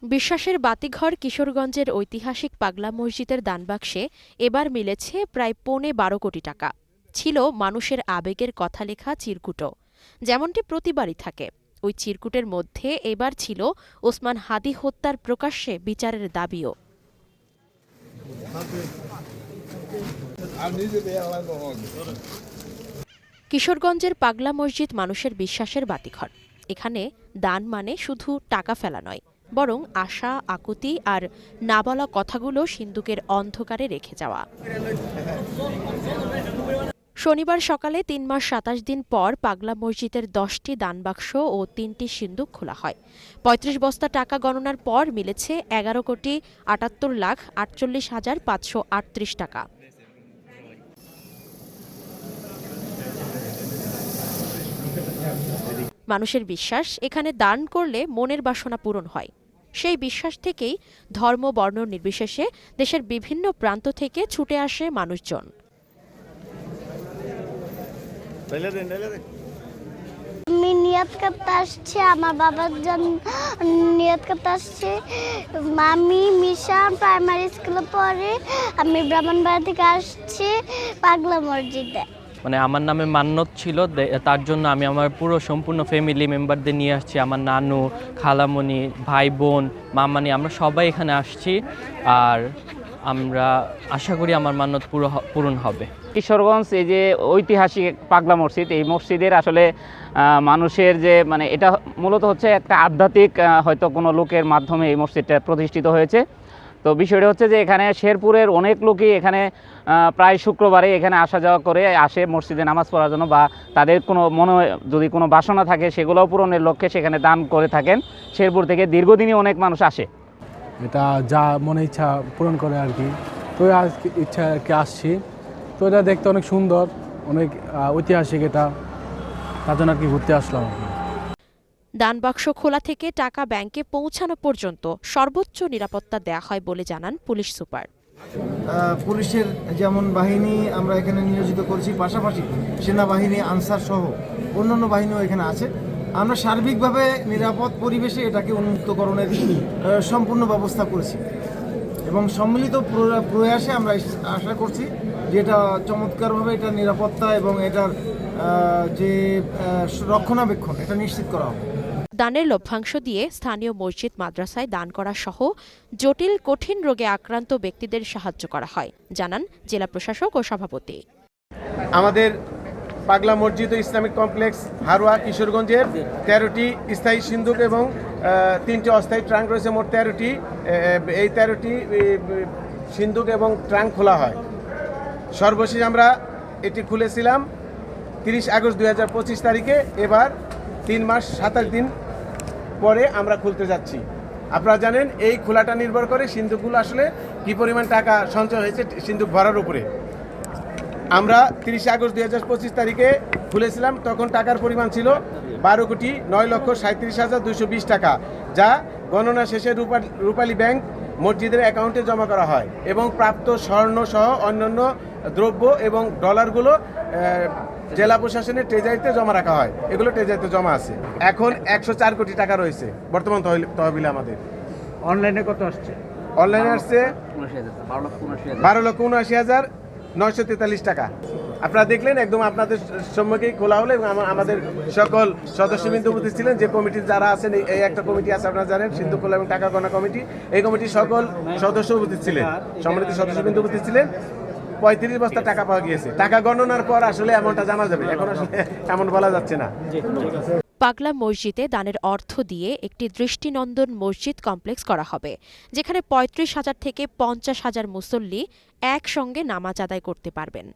বিশ্বাসের বাতিঘর কিশোরগঞ্জের ঐতিহাসিক পাগলা মসজিদের দানবাক্সে এবার মিলেছে প্রায় ১৫ কোটি টাকা। ছিল মানুষের আবেগের কথা লেখা চিরকুটও, যেমনটি প্রতিবারই থাকে। ওই চিরকুটের মধ্যে এবার ছিল ওসমান হাদী হত্যার প্রকাশ্যে বিচারের দাবিও। কিশোরগঞ্জের পাগলা মসজিদ মানুষের বিশ্বাসের বাতিঘর। এখানে দান মানে শুধু টাকা ফেলা নয়, বরং আশা, আকুতি আর না বলা কথাগুলো সিন্দুকের অন্ধকারে রেখে যাওয়া। শনিবার সকালে ৩ মাস ২৭ দিন পর পাগলা মসজিদের ১০টি দানবাক্স ও ৩টি সিন্দুক খোলা হয়। ৩৫ বস্তা টাকা গণনার পর মিলেছে ১১,৭৮,৪৮,৫৩৮ টাকা। মানুষের বিশ্বাস, এখানে দান করলে মনের বাসনা পূরণ হয়। সেই বিশ্বাস থেকেই ধর্ম বর্ণ নির্বিশেষে দেশের বিভিন্ন প্রান্ত থেকে ছুটে আসে মানুষজন। আমি নিয়ত করতে আসছি, আমার বাবার জন্য নিয়ত করতে আসছি। আমি মিশন প্রাইমারি স্কুলে পড়ি। আমি ব্রাহ্মণবাড়িয়া থেকে আসছি পাগলা মসজিদে। মানে আমার নামে মান্যত ছিল, তার জন্য আমি আমার পুরো সম্পূর্ণ ফ্যামিলি মেম্বারদের নিয়ে আসছি। আমার নানু, খালামণি, ভাই বোন, মামানি, আমরা সবাই এখানে আসছি। আর আমরা আশা করি আমার মান্যত পূরণ হবে। কিশোরগঞ্জ এই যে ঐতিহাসিক পাগলা মসজিদ, এই মসজিদের আসলে মানুষের যে মানে এটা মূলত হচ্ছে একটা আধ্যাত্মিক হয়তো কোনো লোকের মাধ্যমে এই মসজিদটা প্রতিষ্ঠিত হয়েছে। তো বিষয়টা হচ্ছে যে এখানে শেরপুরের অনেক লোকই এখানে প্রায় শুক্রবারে এখানে আসা যাওয়া করে আসে মসজিদে নামাজ পড়ার জন্য, বা তাদের কোনো মনে যদি কোনো বাসনা থাকে সেগুলোও পূরণের লক্ষ্যে সেখানে দান করে থাকেন। শেরপুর থেকে দীর্ঘদিনই অনেক মানুষ আসে, এটা যা মনে ইচ্ছা পূরণ করে আর কি। তো আজকে ইচ্ছা আর কি আসছি। তো এটা দেখতে অনেক সুন্দর, অনেক ঐতিহাসিক, এটা তার জন্য আর কি ঘুরতে আসলাম। দানবাক্স খোলা থেকে টাকা ব্যাংকে পৌঁছানো পর্যন্ত সর্বোচ্চ নিরাপত্তা দেয়া হয় বলে জানান পুলিশ সুপার। পুলিশের যেমন বাহিনী আমরা এখানে নিয়োজিত করছি, পাশাপাশি সেনাবাহিনী, আনসার সহ অন্যান্য বাহিনীও এখানে আছে। আমরা সার্বিকভাবে নিরাপদ পরিবেশে এটাকে উন্মুক্তকরণের সম্পূর্ণ ব্যবস্থা করেছি এবং সম্মিলিত প্রয়াসে আমরা আশা করছি যে এটা চমৎকারভাবে এটা নিরাপত্তা এবং এটার যে রক্ষণাবেক্ষণ এটা নিশ্চিত করা হবে। দানের লভ্যাংশ দিয়ে স্থানীয় মসজিদ, মাদ্রাসায় দান করা সহ জটিল কঠিন রোগে আক্রান্ত ব্যক্তিদের সাহায্য করা হয়, জানান জেলা প্রশাসক ও সভাপতি। আমাদের পাগলা মসজিদ ও ইসলামিক কমপ্লেক্স হারোয়া কিশোরগঞ্জের 13টি স্থায়ী সিন্দুক এবং 3টি অস্থায়ী ট্রাঙ্ক রয়েছে। মোট 13টি। এই 13টি সিন্দুক এবং ট্রাঙ্ক খোলা হয়। সর্বশেষ আমরা এটি খুলেছিলাম 30 আগস্ট 2025 তারিখে। এবার 3 মাস 27 দিন পরে আমরা খুলতে যাচ্ছি। আপনারা জানেন এই খোলাটা নির্ভর করে সিন্দুকগুলো আসলে কী পরিমাণ টাকা সঞ্চয় হয়েছে সিন্দুক ভরার উপরে। আমরা 30 আগস্ট 2025 তারিখে খুলেছিলাম, তখন টাকার পরিমাণ ছিল 12,09,37,220 টাকা, যা গণনা শেষে রূপালী ব্যাংক মসজিদের অ্যাকাউন্টে জমা করা হয় এবং প্রাপ্ত স্বর্ণ সহ অন্যান্য দ্রব্য এবং ডলারগুলো জেলা প্রশাসনের ট্রেজারিতে জমা রাখা হয়। এগুলো ট্রেজারিতে জমা আছে। এখন 104 কোটি টাকা রয়েছে বর্তমান তহবিলে আমাদের। অনলাইনে কত আসছে? অনলাইনে আসছে 12,79,943 টাকা। আপনারা দেখলেন একদম আপনাদের সম্মুখেই খোলা হলো এবং আমাদের সকল সদস্যবৃন্দ উপস্থিত ছিলেন। যে কমিটি যারা আছেন, এই একটা কমিটি আছে আপনারা জানেন, সিন্ধু খোলা এবং টাকা গণনা কমিটি। এই কমিটির সকল সদস্য উপস্থিত ছিলেন, সম্মানিত সদস্যবৃন্দ উপস্থিত ছিলেন। 35 বস্তা টাকা পাওয়া গিয়েছে। টাকা গণনার পর আসলে এমনটা জানা যাবে, এখন আসলে এমন বলা যাচ্ছে না। পাগলা মসজিদে দানের অর্থ দিয়ে একটি দৃষ্টিনন্দন মসজিদ কমপ্লেক্স করা হবে, যেখানে 35,000 থেকে 50,000 মুসল্লি একসঙ্গে নামাজ আদায় করতে পারবেন।